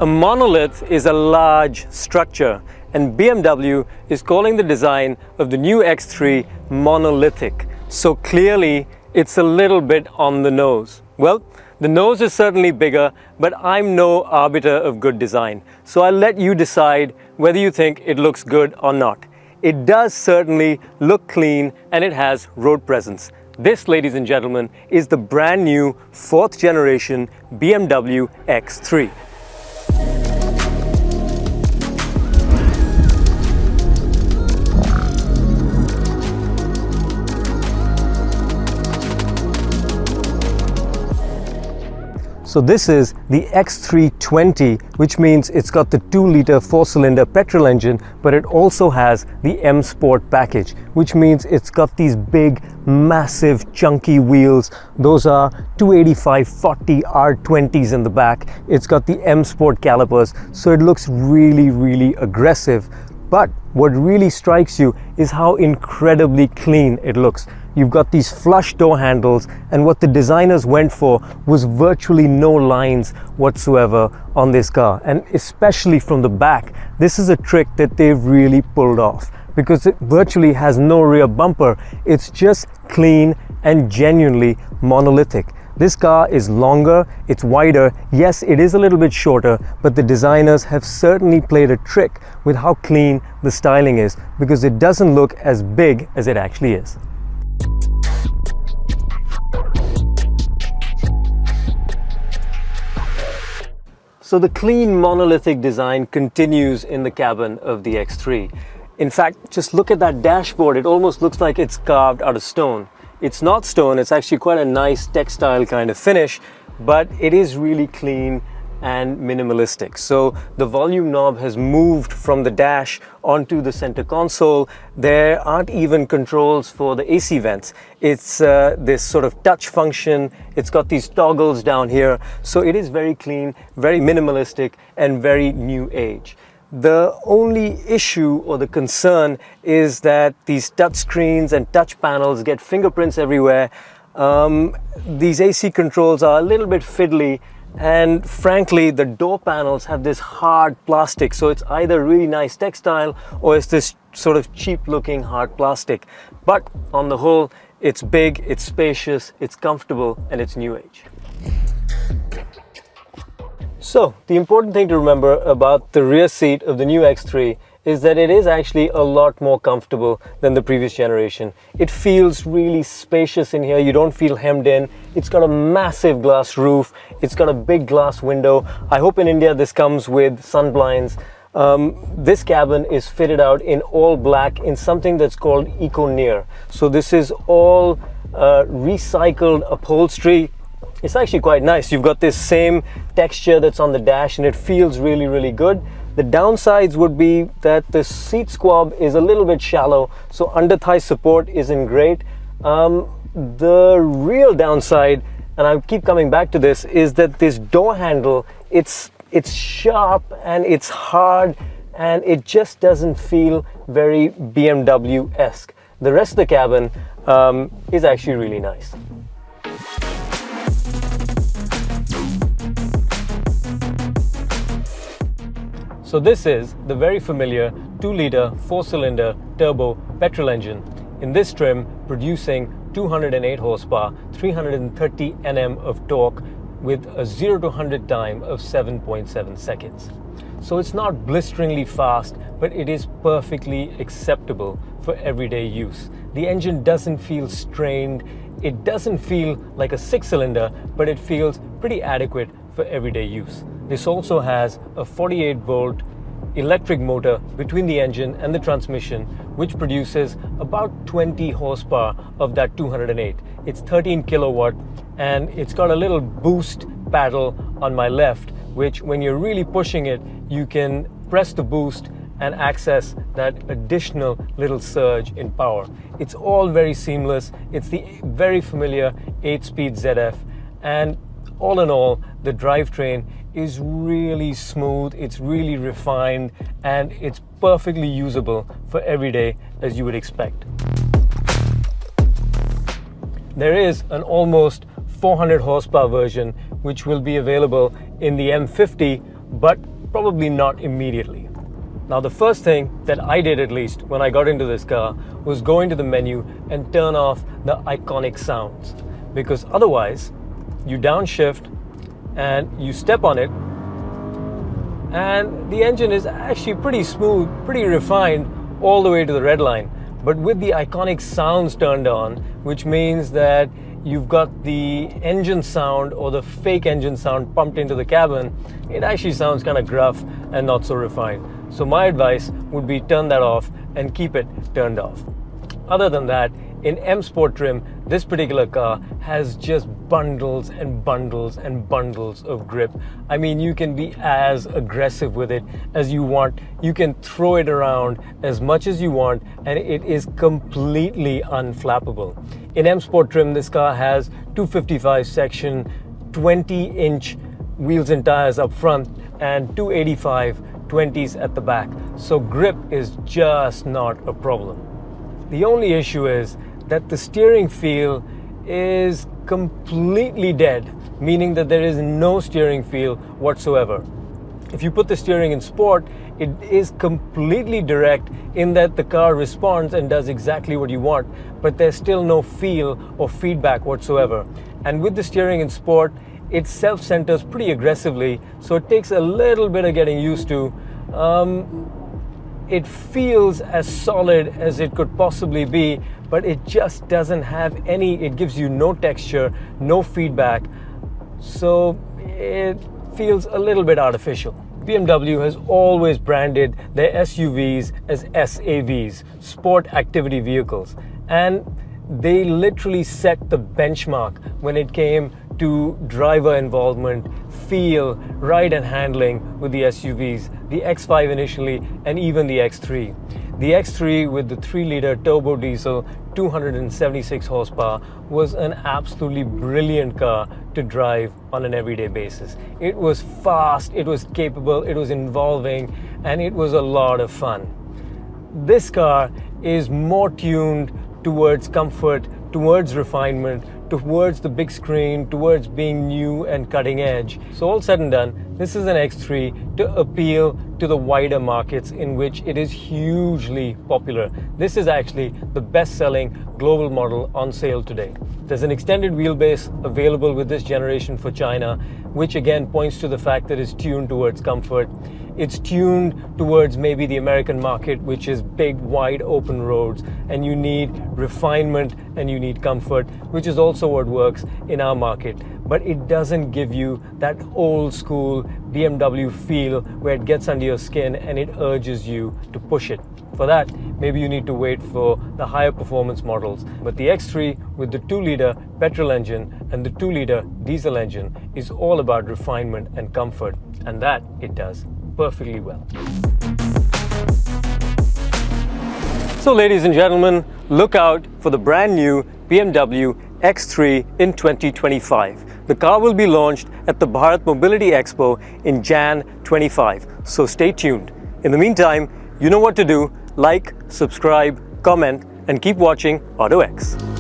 A monolith is a large structure, and BMW is calling the design of the new X3 monolithic. So clearly, it's a little bit on the nose. Well, the nose is certainly bigger, but I'm no arbiter of good design. So I'll let you decide whether you think it looks good or not. It does certainly look clean, and it has road presence. This, ladies and gentlemen, is the brand new 4th generation BMW X3. So this is the X320, which means it's got the 2-liter 4-cylinder petrol engine, but it also has the M Sport package, which means it's got these big, massive, chunky wheels. Those are 285/40 R20s in the back. It's got the M Sport calipers, so it looks really, really aggressive. But what really strikes you is how incredibly clean it looks. You've got these flush door handles, and what the designers went for was virtually no lines whatsoever on this car. And especially from the back, this is a trick that they've really pulled off, because it virtually has no rear bumper. It's just clean and genuinely monolithic. This car is longer, it's wider. Yes, it is a little bit shorter, but the designers have certainly played a trick with how clean the styling is, because it doesn't look as big as it actually is. So the clean monolithic design continues in the cabin of the X3. In fact, just look at that dashboard. It almost looks like it's carved out of stone. It's not stone, it's actually quite a nice textile kind of finish, but it is really clean and minimalistic. So the volume knob has moved from the dash onto the center console. There aren't even controls for the AC vents. It's this sort of touch function. It's got these toggles down here. So it is very clean, very minimalistic, and very new age. The only issue or the concern is that these touch screens and touch panels get fingerprints everywhere. These AC controls are a little bit fiddly, and frankly, the door panels have this hard plastic. So it's either really nice textile or it's this sort of cheap looking hard plastic. But on the whole, it's big, it's spacious, it's comfortable, and it's new age. So the important thing to remember about the rear seat of the new X3 is that it is actually a lot more comfortable than the previous generation. It feels really spacious in here. You don't feel hemmed in. It's got a massive glass roof. It's got a big glass window. I hope in India this comes with sun blinds. This cabin is fitted out in all black in something that's called Eco-Near. So this is all recycled upholstery. It's actually quite nice. You've got this same texture that's on the dash, and it feels really, really good. The downsides would be that the seat squab is a little bit shallow, so under thigh support isn't great. The real downside, and I keep coming back to this, is that this door handle, it's sharp and it's hard, and it just doesn't feel very BMW-esque. The rest of the cabin is actually really nice. So this is the very familiar 2-liter 4-cylinder turbo petrol engine. In this trim, producing 208 horsepower, 330 Nm of torque with a 0 to 100 time of 7.7 seconds. So it's not blisteringly fast, but it is perfectly acceptable for everyday use. The engine doesn't feel strained. It doesn't feel like a 6-cylinder, but it feels pretty adequate for everyday use. This also has a 48-volt electric motor between the engine and the transmission, which produces about 20 horsepower of that 208. It's 13 kilowatt, and it's got a little boost paddle on my left, which when you're really pushing it, you can press the boost and access that additional little surge in power. It's all very seamless. It's the very familiar 8-speed ZF, and all in all, the drivetrain is really smooth, it's really refined, and it's perfectly usable for every day as you would expect. There is an almost 400 horsepower version which will be available in the M50, but Probably not immediately. Now, the first thing that I did, at least when I got into this car, was go into the menu and turn off the iconic sounds, because otherwise you downshift and you step on it and the engine is actually pretty smooth, pretty refined all the way to the red line. But with the iconic sounds turned on, which means that you've got the engine sound or the fake engine sound pumped into the cabin, it actually sounds kind of gruff and not so refined. So my advice would be turn that off and keep it turned off. Other than that, in M Sport trim, this particular car has just bundles and bundles and bundles of grip. I mean, you can be as aggressive with it as you want. You can throw it around as much as you want, and it is completely unflappable. In M Sport trim, this car has 255 section, 20-inch wheels and tires up front, and 285 20s at the back. So grip is just not a problem. The only issue is that the steering feel is completely dead, meaning that there is no steering feel whatsoever. If you put the steering in sport, it is completely direct in that the car responds and does exactly what you want, but there's still no feel or feedback whatsoever. And with the steering in sport, it self-centers pretty aggressively, so it takes a little bit of getting used to. It feels as solid as it could possibly be, but it just doesn't have it gives you no texture, no feedback, so it feels a little bit artificial. BMW has always branded their SUVs as SAVs, Sport Activity Vehicles, and they literally set the benchmark when it came to driver involvement, feel, ride and handling with the SUVs, the X5 initially, and even the X3. The X3 with the 3-liter turbo diesel, 276 horsepower, was an absolutely brilliant car to drive on an everyday basis. It was fast, it was capable, it was involving, and it was a lot of fun. This car is more tuned towards comfort, towards refinement, towards the big screen, towards being new and cutting edge. So all said and done, this is an X3 to appeal to the wider markets in which it is hugely popular. This is actually the best-selling global model on sale today. There's an extended wheelbase available with this generation for China, which again points to the fact that it's tuned towards comfort. It's tuned towards maybe the American market, which is big, wide open roads, and you need refinement and you need comfort, which is also what works in our market. But it doesn't give you that old school BMW feel where it gets under your skin and it urges you to push it. For that, maybe you need to wait for the higher performance models. But the X3 with the 2-liter petrol engine and the 2-liter diesel engine is all about refinement and comfort, and that it does perfectly well. So ladies and gentlemen, look out for the brand new BMW X3 in 2025. The car will be launched at the Bharat Mobility Expo in Jan 25, so stay tuned. In the meantime, you know what to do. Like, subscribe, comment, and keep watching AutoX.